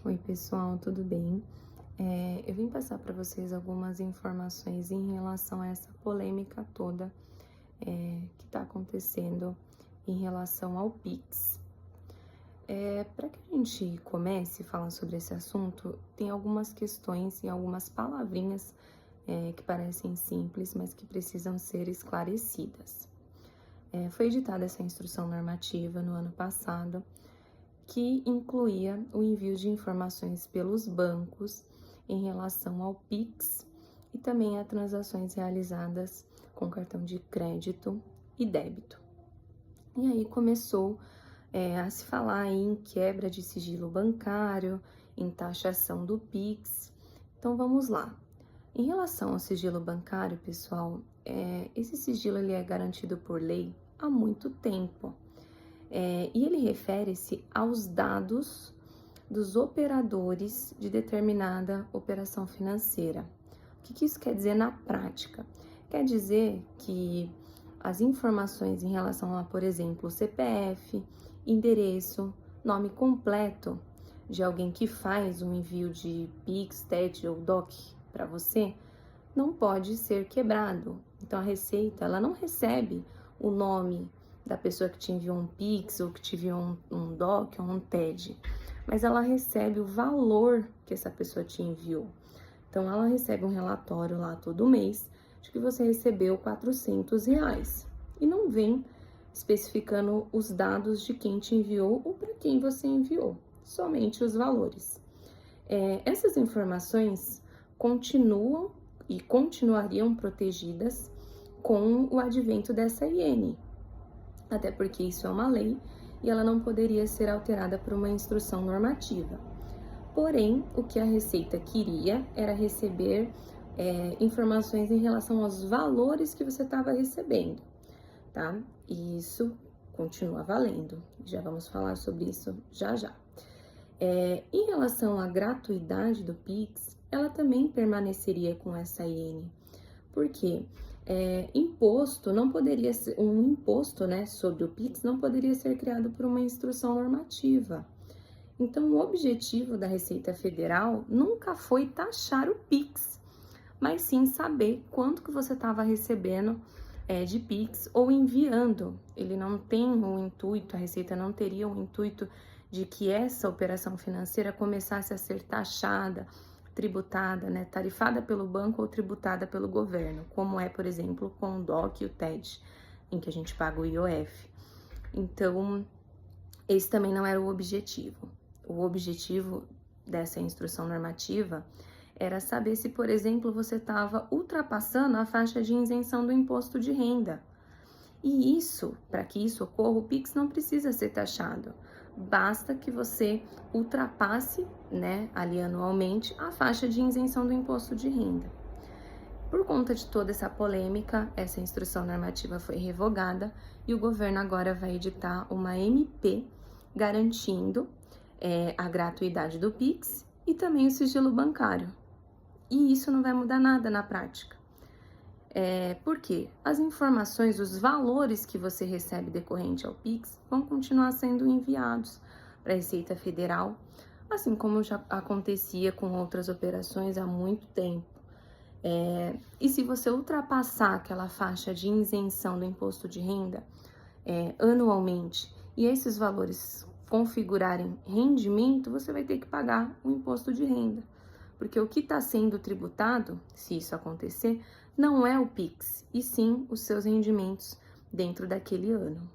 Oi, pessoal, tudo bem? Eu vim passar para vocês algumas informações em relação a essa polêmica toda que está acontecendo em relação ao Pix. Para que a gente comece a falar sobre esse assunto, tem algumas questões e algumas palavrinhas que parecem simples, mas que precisam ser esclarecidas. Foi editada essa instrução normativa no ano passado, que incluía o envio de informações pelos bancos em relação ao Pix e também a transações realizadas com cartão de crédito e débito. E aí começou a se falar em quebra de sigilo bancário, em taxação do Pix. Então vamos lá. Em relação ao sigilo bancário, pessoal, esse sigilo ele é garantido por lei há muito tempo. E ele refere-se aos dados dos operadores de determinada operação financeira. O que isso quer dizer na prática? Quer dizer que as informações em relação a, por exemplo, CPF, endereço, nome completo de alguém que faz um envio de Pix, TED ou DOC para você, não pode ser quebrado. Então a Receita, ela não recebe o nome da pessoa que te enviou um Pix ou que te enviou um DOC ou um TED, mas ela recebe o valor que essa pessoa te enviou. Então ela recebe um relatório lá todo mês de que você recebeu R$ 400 e não vem especificando os dados de quem te enviou ou para quem você enviou, somente os valores. Essas informações continuam e continuariam protegidas com o advento dessa IN, até porque isso é uma lei e ela não poderia ser alterada por uma instrução normativa. Porém, o que a Receita queria era receber informações em relação aos valores que você estava recebendo, tá? E isso continua valendo. Já vamos falar sobre isso já já. Em relação à gratuidade do Pix, ela também permaneceria com essa IN. Por quê? Imposto não poderia ser, um imposto, né, sobre o Pix não poderia ser criado por uma instrução normativa. Então, o objetivo da Receita Federal nunca foi taxar o Pix, mas sim saber quanto que você estava recebendo de Pix ou enviando. Ele não tem o intuito, a Receita não teria o intuito de que essa operação financeira começasse a ser taxada, tributada, né, tarifada pelo banco ou tributada pelo governo, como é, por exemplo, com o DOC e o TED, em que a gente paga o IOF. Então, esse também não era o objetivo. O objetivo dessa instrução normativa era saber se, por exemplo, você estava ultrapassando a faixa de isenção do imposto de renda. E isso, para que isso ocorra, o Pix não precisa ser taxado. Basta que você ultrapasse, né, ali anualmente, a faixa de isenção do imposto de renda. Por conta de toda essa polêmica, essa instrução normativa foi revogada e o governo agora vai editar uma MP garantindo a gratuidade do Pix e também o sigilo bancário. E isso não vai mudar nada na prática. Por quê? As informações, os valores que você recebe decorrente ao Pix vão continuar sendo enviados para a Receita Federal, assim como já acontecia com outras operações há muito tempo. E se você ultrapassar aquela faixa de isenção do imposto de renda anualmente e esses valores configurarem rendimento, você vai ter que pagar o imposto de renda. Porque o que está sendo tributado, se isso acontecer, não é o Pix, e sim os seus rendimentos dentro daquele ano.